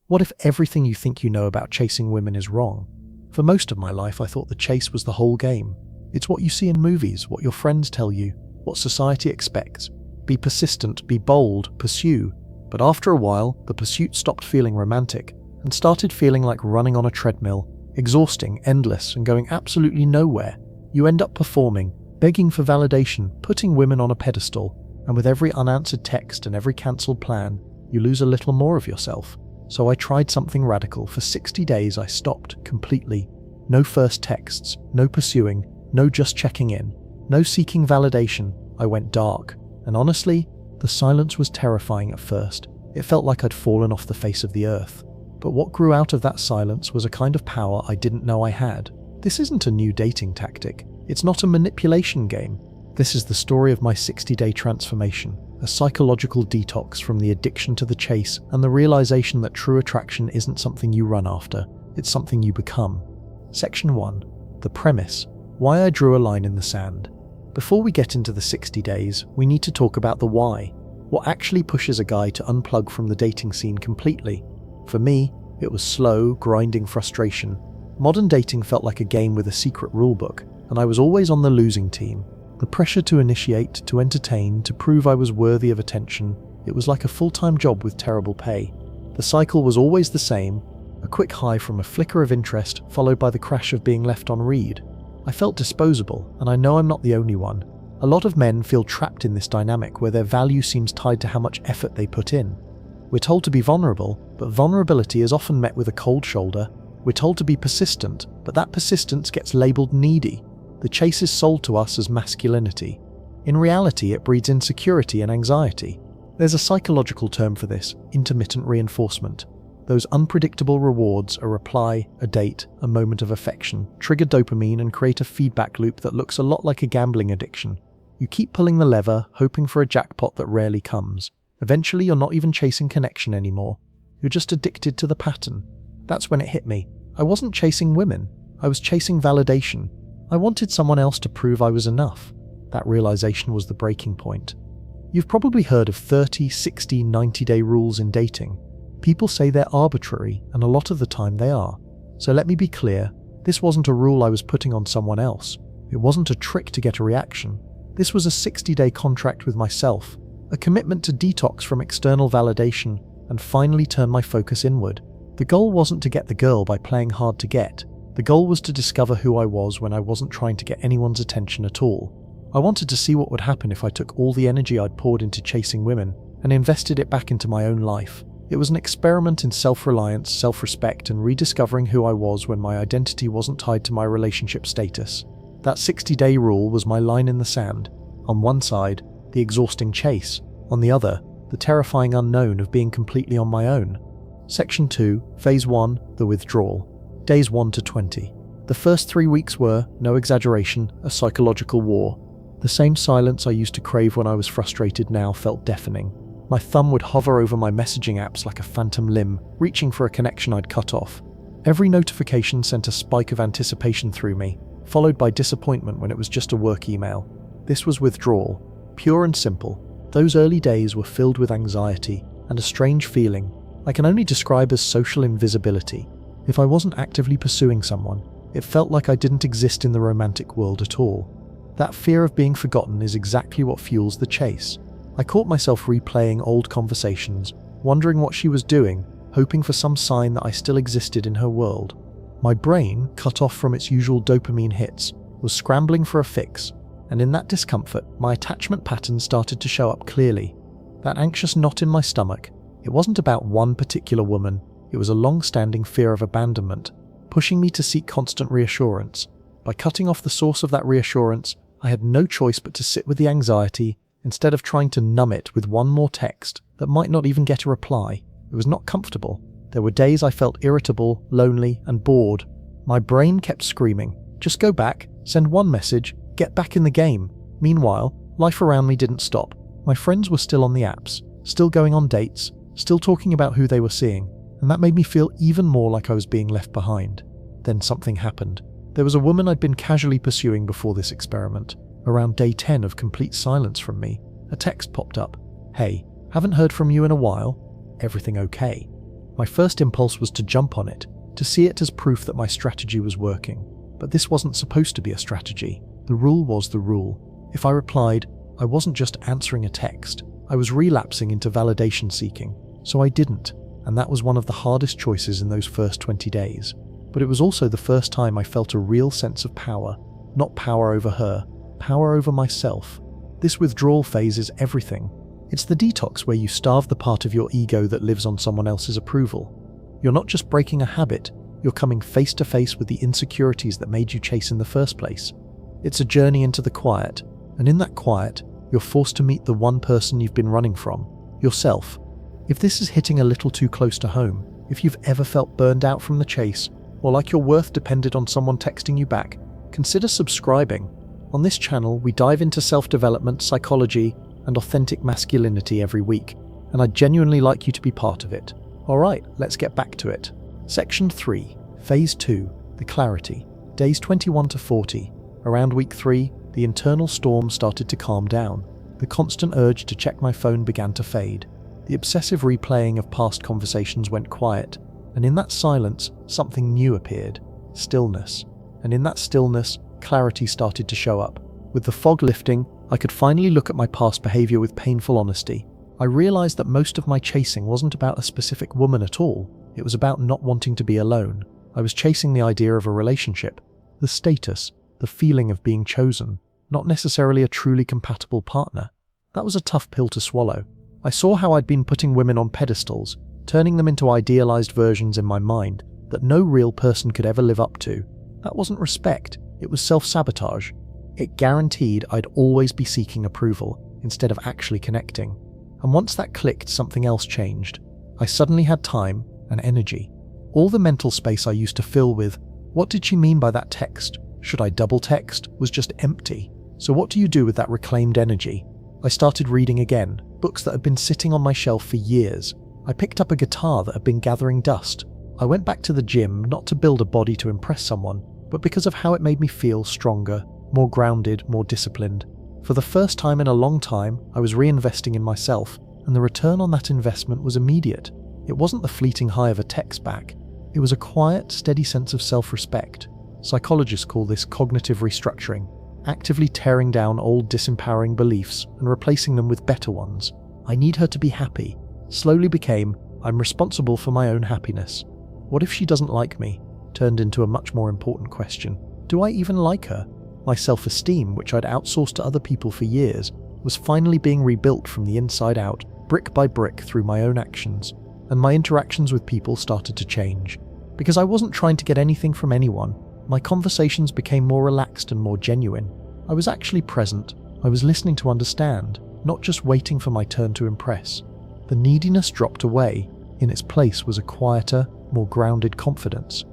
What if everything you think you know about chasing women is wrong? For most of my life, I thought the chase was the whole game. It's what you see in movies, what your friends tell you, what society expects. Be persistent, be bold, pursue. But after a while, the pursuit stopped feeling romantic and started feeling like running on a treadmill, exhausting, endless, and going absolutely nowhere. You end up performing, begging for validation, putting women on a pedestal, and with every unanswered text and every cancelled plan, you lose a little more of yourself. So I tried something radical. For 60 days I stopped completely. No first texts, no pursuing, no just checking in, no seeking validation. I went dark, and honestly, the silence was terrifying at first. It felt like I'd fallen off the face of the earth. But what grew out of that silence was a kind of power I didn't know I had. This isn't a new dating tactic. It's not a manipulation game. This is the story of my 60-day transformation, a psychological detox from the addiction to the chase and the realization that true attraction isn't something you run after, it's something you become. Section 1. The premise. Why I drew a line in the sand. Before we get into the 60 days, we need to talk about the why. What actually pushes a guy to unplug from the dating scene completely? For me, it was slow, grinding frustration. Modern dating felt like a game with a secret rulebook, and I was always on the losing team. The pressure to initiate, to entertain, to prove I was worthy of attention, it was like a full-time job with terrible pay. The cycle was always the same, a quick high from a flicker of interest followed by the crash of being left on read. I felt disposable, and I know I'm not the only one. A lot of men feel trapped in this dynamic where their value seems tied to how much effort they put in. We're told to be vulnerable, but vulnerability is often met with a cold shoulder. We're told to be persistent, but that persistence gets labelled needy. The chase is sold to us as masculinity. In reality, it breeds insecurity and anxiety. There's a psychological term for this: intermittent reinforcement. Those unpredictable rewards, a reply, a date, a moment of affection, trigger dopamine and create a feedback loop that looks a lot like a gambling addiction. You keep pulling the lever, hoping for a jackpot that rarely comes. Eventually, you're not even chasing connection anymore. You're just addicted to the pattern. That's when it hit me. I wasn't chasing women. I was chasing validation. I wanted someone else to prove I was enough. That realization was the breaking point. You've probably heard of 30, 60, 90-day rules in dating. People say they're arbitrary, and a lot of the time they are. So let me be clear, this wasn't a rule I was putting on someone else. It wasn't a trick to get a reaction. This was a 60-day contract with myself, a commitment to detox from external validation and finally turn my focus inward. The goal wasn't to get the girl by playing hard to get. The goal was to discover who I was when I wasn't trying to get anyone's attention at all. I wanted to see what would happen if I took all the energy I'd poured into chasing women and invested it back into my own life. It was an experiment in self-reliance, self-respect, and rediscovering who I was when my identity wasn't tied to my relationship status. That 60-day rule was my line in the sand. On one side, the exhausting chase. On the other, the terrifying unknown of being completely on my own. Section 2, Phase 1, the withdrawal. Days 1 to 20. The first 3 weeks were, no exaggeration, a psychological war. The same silence I used to crave when I was frustrated now felt deafening. My thumb would hover over my messaging apps like a phantom limb, reaching for a connection I'd cut off. Every notification sent a spike of anticipation through me, followed by disappointment when it was just a work email. This was withdrawal, pure and simple. Those early days were filled with anxiety and a strange feeling I can only describe as social invisibility. If I wasn't actively pursuing someone, it felt like I didn't exist in the romantic world at all. That fear of being forgotten is exactly what fuels the chase. I caught myself replaying old conversations, wondering what she was doing, hoping for some sign that I still existed in her world. My brain, cut off from its usual dopamine hits, was scrambling for a fix, and in that discomfort, my attachment patterns started to show up clearly. That anxious knot in my stomach, it wasn't about one particular woman, it was a long-standing fear of abandonment, pushing me to seek constant reassurance. By cutting off the source of that reassurance, I had no choice but to sit with the anxiety instead of trying to numb it with one more text that might not even get a reply. It was not comfortable. There were days I felt irritable, lonely, and bored. My brain kept screaming, just go back, send one message, get back in the game. Meanwhile, life around me didn't stop. My friends were still on the apps, still going on dates, still talking about who they were seeing, and that made me feel even more like I was being left behind. Then something happened. There was a woman I'd been casually pursuing before this experiment. Around day 10 of complete silence from me, a text popped up. Hey, haven't heard from you in a while. Everything okay? My first impulse was to jump on it, to see it as proof that my strategy was working. But this wasn't supposed to be a strategy. The rule was the rule. If I replied, I wasn't just answering a text. I was relapsing into validation seeking. So I didn't, and that was one of the hardest choices in those first 20 days. But it was also the first time I felt a real sense of power. Not power over her, power over myself. This withdrawal phase is everything. It's the detox where you starve the part of your ego that lives on someone else's approval. You're not just breaking a habit, you're coming face to face with the insecurities that made you chase in the first place. It's a journey into the quiet, and in that quiet, you're forced to meet the one person you've been running from, yourself. If this is hitting a little too close to home, if you've ever felt burned out from the chase, or like your worth depended on someone texting you back, consider subscribing. On this channel, we dive into self-development, psychology, and authentic masculinity every week, and I'd genuinely like you to be part of it. Alright, let's get back to it. Section 3, Phase 2, the clarity. Days 21 to 40. Around week 3, the internal storm started to calm down. The constant urge to check my phone began to fade. The obsessive replaying of past conversations went quiet, and in that silence, something new appeared. Stillness. And in that stillness, clarity started to show up. With the fog lifting, I could finally look at my past behavior with painful honesty. I realized that most of my chasing wasn't about a specific woman at all. It was about not wanting to be alone. I was chasing the idea of a relationship, the status, the feeling of being chosen, not necessarily a truly compatible partner. That was a tough pill to swallow. I saw how I'd been putting women on pedestals, turning them into idealized versions in my mind that no real person could ever live up to. That wasn't respect, it was self-sabotage. It guaranteed I'd always be seeking approval instead of actually connecting. And once that clicked, something else changed. I suddenly had time and energy. All the mental space I used to fill with, what did she mean by that text? Should I double text? Was just empty. So what do you do with that reclaimed energy? I started reading again, books that had been sitting on my shelf for years. I picked up a guitar that had been gathering dust. I went back to the gym, not to build a body to impress someone, but because of how it made me feel stronger, more grounded, more disciplined. For the first time in a long time, I was reinvesting in myself, and the return on that investment was immediate. It wasn't the fleeting high of a text back. It was a quiet, steady sense of self-respect. Psychologists call this cognitive restructuring, actively tearing down old disempowering beliefs and replacing them with better ones. I need her to be happy. Slowly became, I'm responsible for my own happiness. What if she doesn't like me? Turned into a much more important question. Do I even like her? My self-esteem, which I'd outsourced to other people for years, was finally being rebuilt from the inside out, brick by brick through my own actions. And my interactions with people started to change. Because I wasn't trying to get anything from anyone, my conversations became more relaxed and more genuine. I was actually present. I was listening to understand, not just waiting for my turn to impress. The neediness dropped away. In its place was a quieter, more grounded confidence.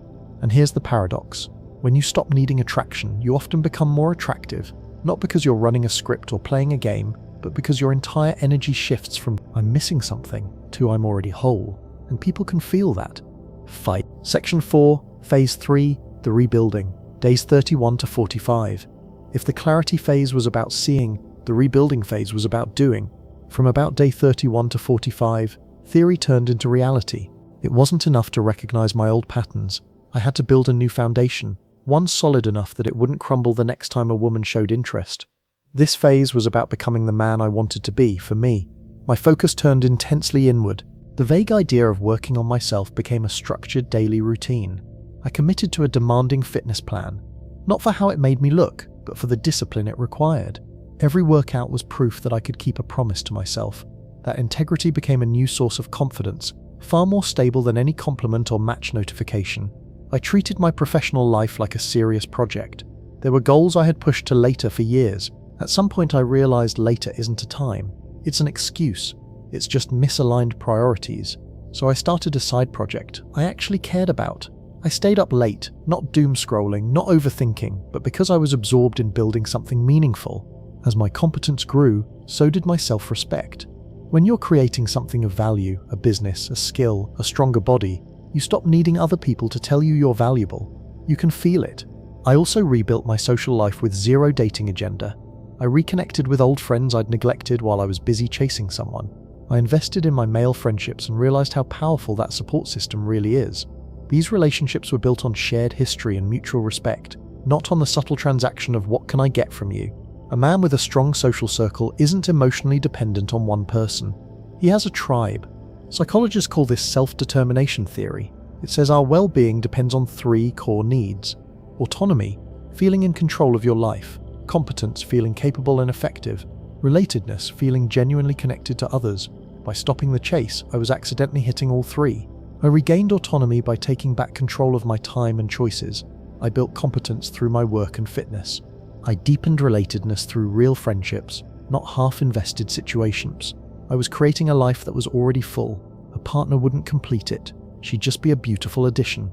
And here's the paradox. When you stop needing attraction, you often become more attractive, not because you're running a script or playing a game, but because your entire energy shifts from I'm missing something to I'm already whole. And people can feel that. Fight. Section 4, Phase 3, the rebuilding. Days 31 to 45. If the clarity phase was about seeing, the rebuilding phase was about doing. From about day 31 to 45, theory turned into reality. It wasn't enough to recognize my old patterns. I had to build a new foundation, one solid enough that it wouldn't crumble the next time a woman showed interest. This phase was about becoming the man I wanted to be, for me. My focus turned intensely inward. The vague idea of working on myself became a structured daily routine. I committed to a demanding fitness plan, not for how it made me look, but for the discipline it required. Every workout was proof that I could keep a promise to myself. That integrity became a new source of confidence, far more stable than any compliment or match notification. I treated my professional life like a serious project. There were goals I had pushed to later for years. At some point I realized later isn't a time. It's an excuse. It's just misaligned priorities. So I started a side project I actually cared about. I stayed up late, not doom scrolling, not overthinking, but because I was absorbed in building something meaningful. As my competence grew, so did my self-respect. When you're creating something of value, a business, a skill, a stronger body, you stop needing other people to tell you you're valuable. You can feel it. I also rebuilt my social life with zero dating agenda. I reconnected with old friends I'd neglected while I was busy chasing someone. I invested in my male friendships and realized how powerful that support system really is. These relationships were built on shared history and mutual respect, not on the subtle transaction of what can I get from you. A man with a strong social circle isn't emotionally dependent on one person. He has a tribe. Psychologists call this self-determination theory. It says our well-being depends on 3 core needs: autonomy, feeling in control of your life; competence, feeling capable and effective; relatedness, feeling genuinely connected to others. By stopping the chase, I was accidentally hitting all 3. I regained autonomy by taking back control of my time and choices. I built competence through my work and fitness. I deepened relatedness through real friendships, not half-invested situations. I was creating a life that was already full. A partner wouldn't complete it. She'd just be a beautiful addition.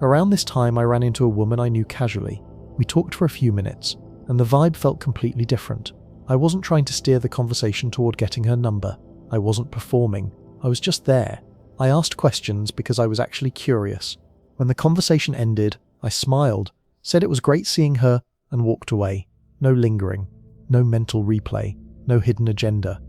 Around this time, I ran into a woman I knew casually. We talked for a few minutes, and the vibe felt completely different. I wasn't trying to steer the conversation toward getting her number. I wasn't performing. I was just there. I asked questions because I was actually curious. When the conversation ended, I smiled, said it was great seeing her, and walked away. No lingering, no mental replay, no hidden agenda.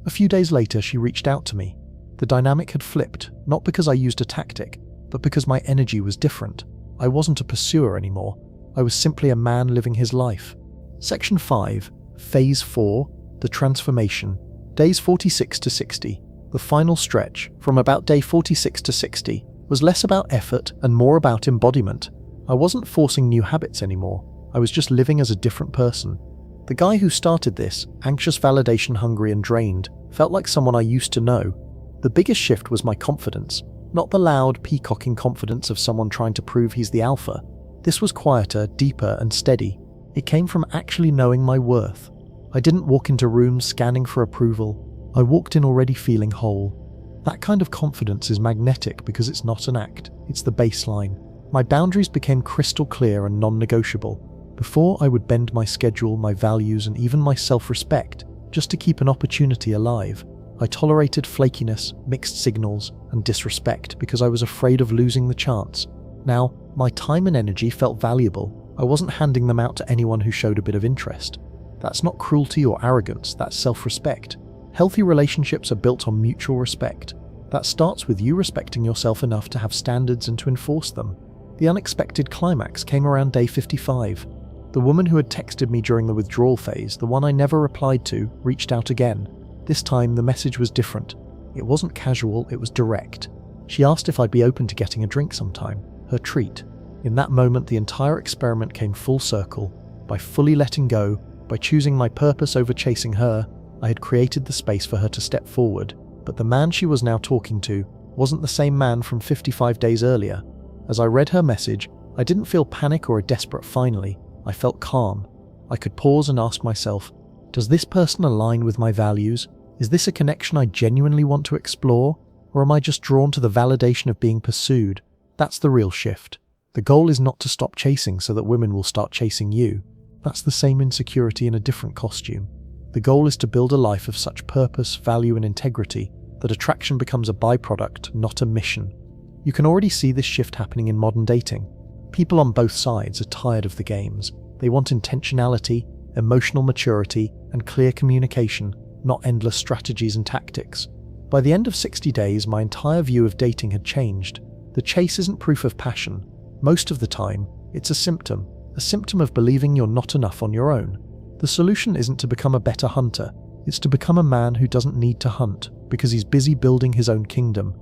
A few days later, she reached out to me. The dynamic had flipped, not because I used a tactic, but because my energy was different. I wasn't a pursuer anymore. I was simply a man living his life. Section 5, Phase 4, the transformation. Days 46 to 60. The final stretch, from about day 46 to 60, was less about effort and more about embodiment. I wasn't forcing new habits anymore. I was just living as a different person. The guy who started this, anxious, validation hungry and drained, felt like someone I used to know. The biggest shift was my confidence, not the loud, peacocking confidence of someone trying to prove he's the alpha. This was quieter, deeper and steady. It came from actually knowing my worth. I didn't walk into rooms scanning for approval. I walked in already feeling whole. That kind of confidence is magnetic because it's not an act, it's the baseline. My boundaries became crystal clear and non-negotiable. Before, I would bend my schedule, my values, and even my self-respect just to keep an opportunity alive. I tolerated flakiness, mixed signals, and disrespect because I was afraid of losing the chance. Now, my time and energy felt valuable. I wasn't handing them out to anyone who showed a bit of interest. That's not cruelty or arrogance, that's self-respect. Healthy relationships are built on mutual respect. That starts with you respecting yourself enough to have standards and to enforce them. The unexpected climax came around day 55. The woman who had texted me during the withdrawal phase, the one I never replied to, reached out again. This time, the message was different. It wasn't casual, it was direct. She asked if I'd be open to getting a drink sometime, her treat. In that moment, the entire experiment came full circle. By fully letting go, by choosing my purpose over chasing her, I had created the space for her to step forward. But the man she was now talking to wasn't the same man from 55 days earlier. As I read her message, I didn't feel panic or a desperate finally. I felt calm. I could pause and ask myself, does this person align with my values? Is this a connection I genuinely want to explore? Or am I just drawn to the validation of being pursued? That's the real shift. The goal is not to stop chasing so that women will start chasing you. That's the same insecurity in a different costume. The goal is to build a life of such purpose, value and integrity that attraction becomes a byproduct, not a mission. You can already see this shift happening in modern dating. People on both sides are tired of the games. They want intentionality, emotional maturity, and clear communication, not endless strategies and tactics. By the end of 60 days, my entire view of dating had changed. The chase isn't proof of passion. Most of the time, it's a symptom of believing you're not enough on your own. The solution isn't to become a better hunter. It's to become a man who doesn't need to hunt because he's busy building his own kingdom.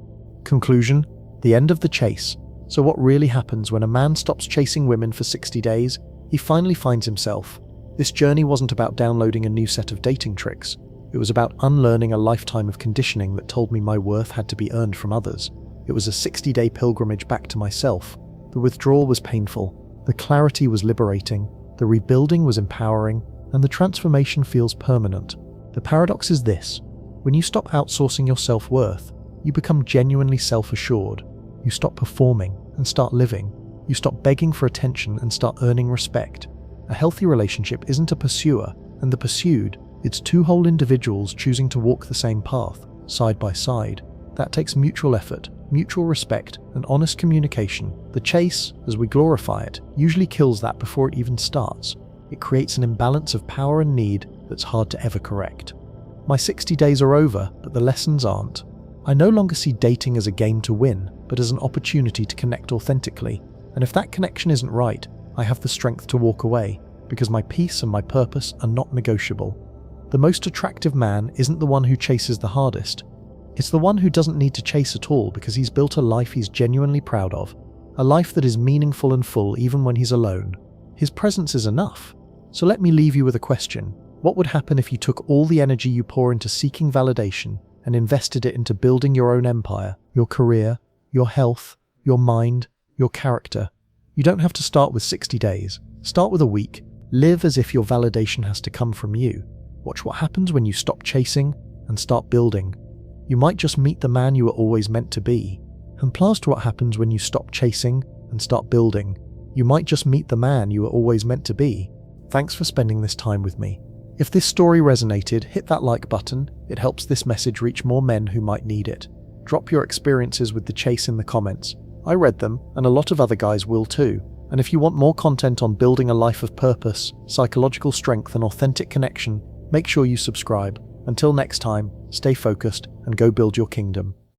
Conclusion: the end of the chase. So what really happens when a man stops chasing women for 60 days? He finally finds himself. This journey wasn't about downloading a new set of dating tricks. It was about unlearning a lifetime of conditioning that told me my worth had to be earned from others. It was a 60-day pilgrimage back to myself. The withdrawal was painful. The clarity was liberating. The rebuilding was empowering. And the transformation feels permanent. The paradox is this: when you stop outsourcing your self-worth, you become genuinely self-assured. You stop performing and start living. You stop begging for attention and start earning respect. A healthy relationship isn't a pursuer and the pursued. It's two whole individuals choosing to walk the same path, side by side. That takes mutual effort, mutual respect, and honest communication. The chase, as we glorify it, usually kills that before it even starts. It creates an imbalance of power and need that's hard to ever correct. My 60 days are over, but the lessons aren't. I no longer see dating as a game to win, but as an opportunity to connect authentically. And if that connection isn't right, I have the strength to walk away, because my peace and my purpose are not negotiable. The most attractive man isn't the one who chases the hardest. It's the one who doesn't need to chase at all because he's built a life he's genuinely proud of. A life that is meaningful and full even when he's alone. His presence is enough. So let me leave you with a question. What would happen if you took all the energy you pour into seeking validation and invested it into building your own empire, your career, your health, your mind, your character? You don't have to start with 60 days. Start with a week. Live as if your validation has to come from you. Watch what happens when you stop chasing and start building. You might just meet the man you were always meant to be. And plaster what happens when you stop chasing and start building. You might just meet the man you were always meant to be. Thanks for spending this time with me. If this story resonated, hit that like button. It helps this message reach more men who might need it. Drop your experiences with the chase in the comments. I read them, and a lot of other guys will too. And if you want more content on building a life of purpose, psychological strength, and authentic connection, make sure you subscribe. Until next time, stay focused and go build your kingdom.